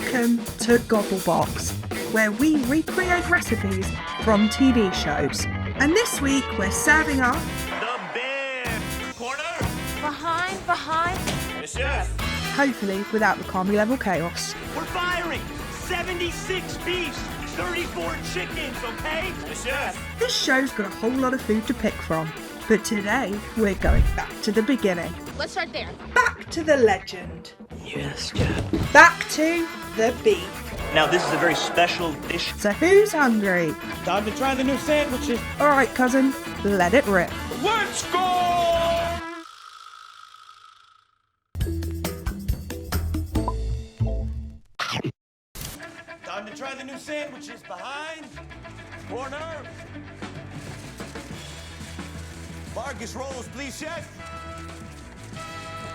Welcome to Gobblebox, where we recreate recipes from TV shows. And this week we're serving up the best corner. Behind. Yes, chef. hopefully without the comedy level chaos. We're firing 76 beefs, 34 chickens, okay? Yes, chef. This show's got a whole lot of food to pick from, but today we're going back to the beginning. Let's start there. Back to the legend. Yes, chef. Back to the beef. Now, this is a very special dish. So who's hungry? Time to try the new sandwiches. Alright cousin, let it rip. Let's go! Time to try the new sandwiches. Behind. Corner. Vargas rolls, please, chef.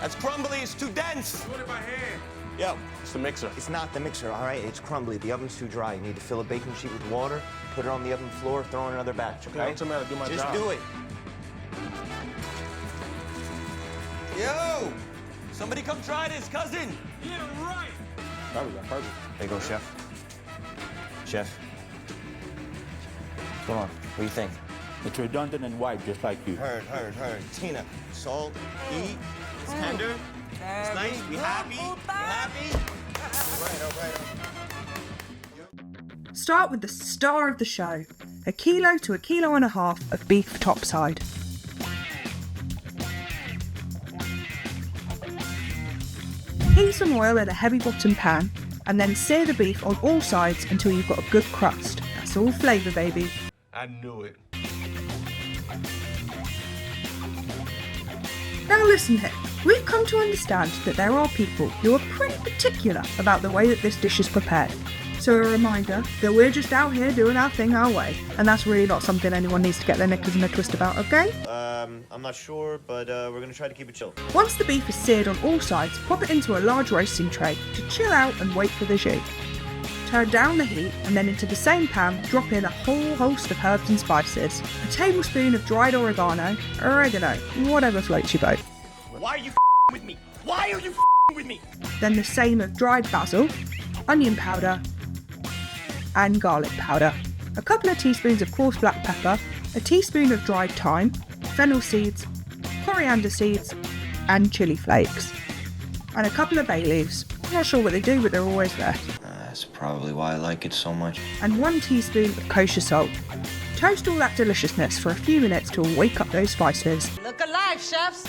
That's crumbly. It's too dense. Do it by hand. Yep. It's the mixer. It's not the mixer, all right? It's crumbly. The oven's too dry. You need to fill a baking sheet with water, put it on the oven floor, throw in another batch, okay? Don't tell me how to do my Just job. do it. Yo! Somebody come try this, cousin. Yeah, right. Probably got perfect. There you go, chef. Chef. Come on. What do you think? It's redundant and white, just like you. Heard. Tina, salt, eat. It's tender. It's nice. We happy. We happy. All right. Start with the star of the show, 1 kilo to 1.5 kilos of beef topside. Heat some oil in a heavy bottom pan and then sear the beef on all sides until you've got a good crust. That's all flavour, baby. I knew it. Now listen here, we've come to understand that there are people who are pretty particular about the way that this dish is prepared. So a reminder that we're just out here doing our thing our way, and that's really not something anyone needs to get their knickers in a twist about, okay? I'm not sure, but we're gonna try to keep it chill. Once the beef is seared on all sides, pop it into a large roasting tray to chill out and wait for the jus. Turn down the heat and then into the same pan drop in a whole host of herbs and spices, a tablespoon of dried oregano, whatever floats your boat. Why are you with me? Why are you with me? Then the same of dried basil, onion powder and garlic powder, a couple of teaspoons of coarse black pepper, a teaspoon of dried thyme, fennel seeds, coriander seeds and chili flakes, and a couple of bay leaves. I'm not sure what they do, but they're always there. That's probably why I like it so much. And 1 teaspoon of kosher salt. Toast all that deliciousness for a few minutes to wake up those spices. Look alive, chefs.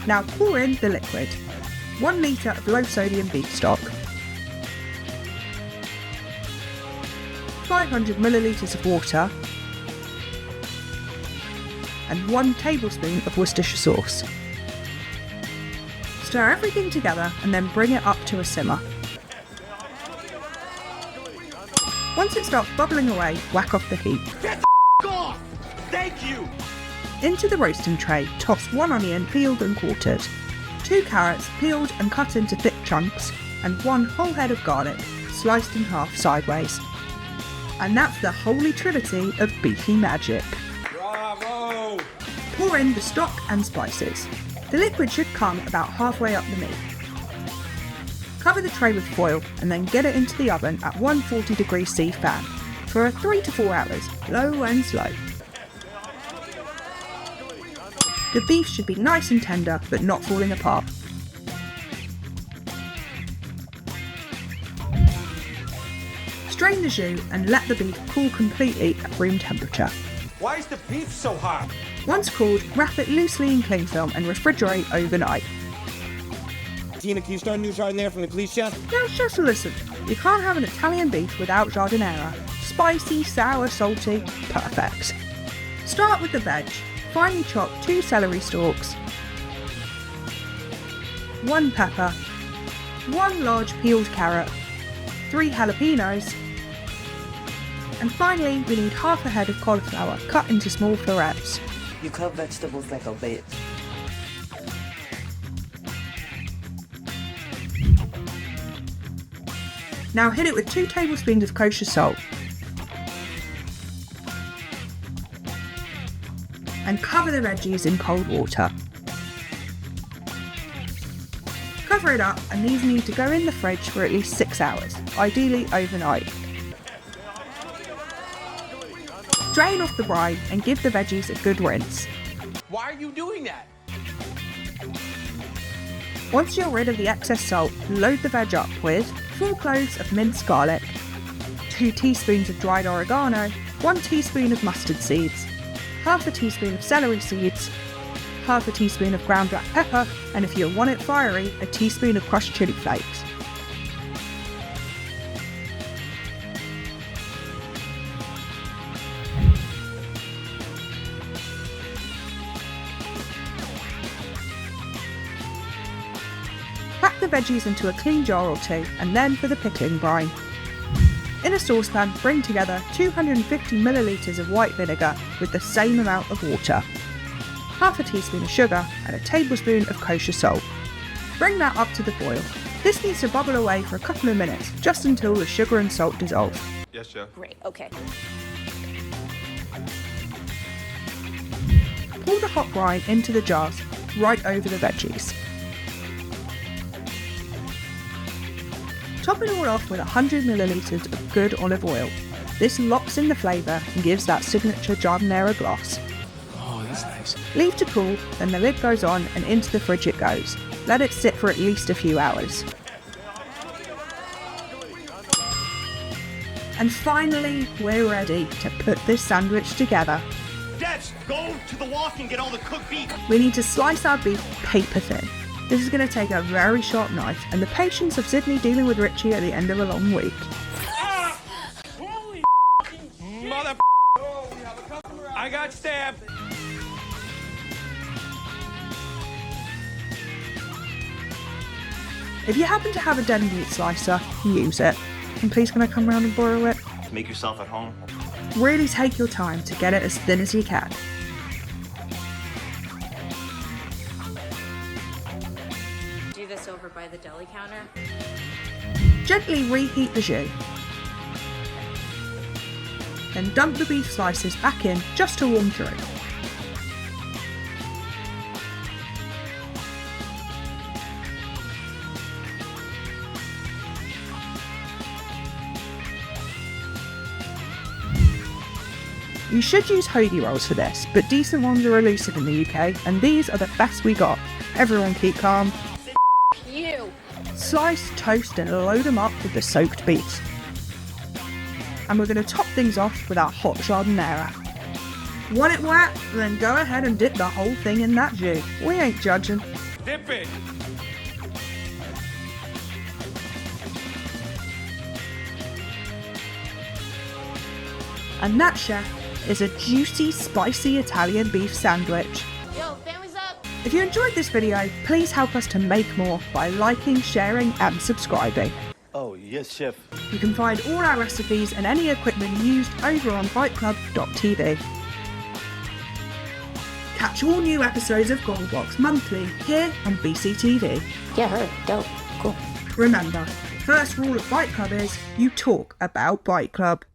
Now pour in the liquid. 1 litre of low sodium beef stock, 500 millilitres of water, and 1 tablespoon of Worcestershire sauce. Stir everything together and then bring it up to a simmer. Once it starts bubbling away, whack off the heat. Get the off! Thank you! Into the roasting tray, toss 1 onion peeled and quartered, 2 carrots peeled and cut into thick chunks, and 1 whole head of garlic sliced in half sideways. And that's the holy trinity of beefy magic. Bravo! Pour in the stock and spices. The liquid should come about halfway up the meat. Cover the tray with foil and then get it into the oven at 140°C fan for 3 to 4 hours, low and slow. The beef should be nice and tender but not falling apart. Strain the jus and let the beef cool completely at room temperature. Why is the beef so hot? Once cooled, wrap it loosely in cling film and refrigerate overnight. Tina, can you start a new giardiniera for me, please, chef? Now just listen, you can't have an Italian beef without giardiniera. Spicy, sour, salty, perfect. Start with the veg. Finely chop 2 celery stalks, 1 pepper, 1 large peeled carrot, 3 jalapenos, and finally we need half a head of cauliflower cut into small florets. You cut vegetables like a bitch. Now hit it with 2 tablespoons of kosher salt. And cover the veggies in cold water. Cover it up, and these need to go in the fridge for at least 6 hours, ideally overnight. Drain off the brine and give the veggies a good rinse. Why are you doing that? Once you're rid of the excess salt, load the veg up with 4 cloves of minced garlic, 2 teaspoons of dried oregano, 1 teaspoon of mustard seeds, half a teaspoon of celery seeds, half a teaspoon of ground black pepper, and if you want it fiery, a teaspoon of crushed chili flakes. Pack the veggies into a clean jar or two, and then for the pickling brine. In a saucepan, bring together 250 millilitres of white vinegar with the same amount of water, half a teaspoon of sugar and a tablespoon of kosher salt. Bring that up to the boil. This needs to bubble away for a couple of minutes, just until the sugar and salt dissolve. Yes, chef. Great, okay. Pour the hot brine into the jars, right over the veggies. Top it all off with 100 millilitres of good olive oil. This locks in the flavour and gives that signature giardiniera gloss. Oh, that's nice. Leave to cool, then the lid goes on and into the fridge it goes. Let it sit for at least a few hours. And finally, we're ready to put this sandwich together. Devs, go to the walk and get all the cooked beef. We need to slice our beef paper thin. This is going to take a very sharp knife and the patience of Sydney dealing with Richie at the end of a long week. Holy Mother. I got stabbed. If you happen to have a deli meat slicer, use it. And please can I come round and borrow it? Make yourself at home. Really take your time to get it as thin as you can. Do this over by the deli counter. Gently reheat the jus. Then dump the beef slices back in just to warm through. You should use hoagie rolls for this, but decent ones are elusive in the UK, and these are the best we got. Everyone keep calm. You! Slice, toast and load them up with the soaked beef. And we're going to top things off with our hot giardiniera. Want it wet? Then go ahead and dip the whole thing in that jus. We ain't judging. Dip it. And that, chef, is a juicy, spicy Italian beef sandwich. Yo, family's up! If you enjoyed this video, please help us to make more by liking, sharing and subscribing. Oh, yes, chef. You can find all our recipes and any equipment used over on biteclub.tv. Catch all new episodes of Gobblebox monthly here on BCTV. Yeah, heard. Dope. Cool. Remember, first rule of Bite Club is you talk about Bite Club.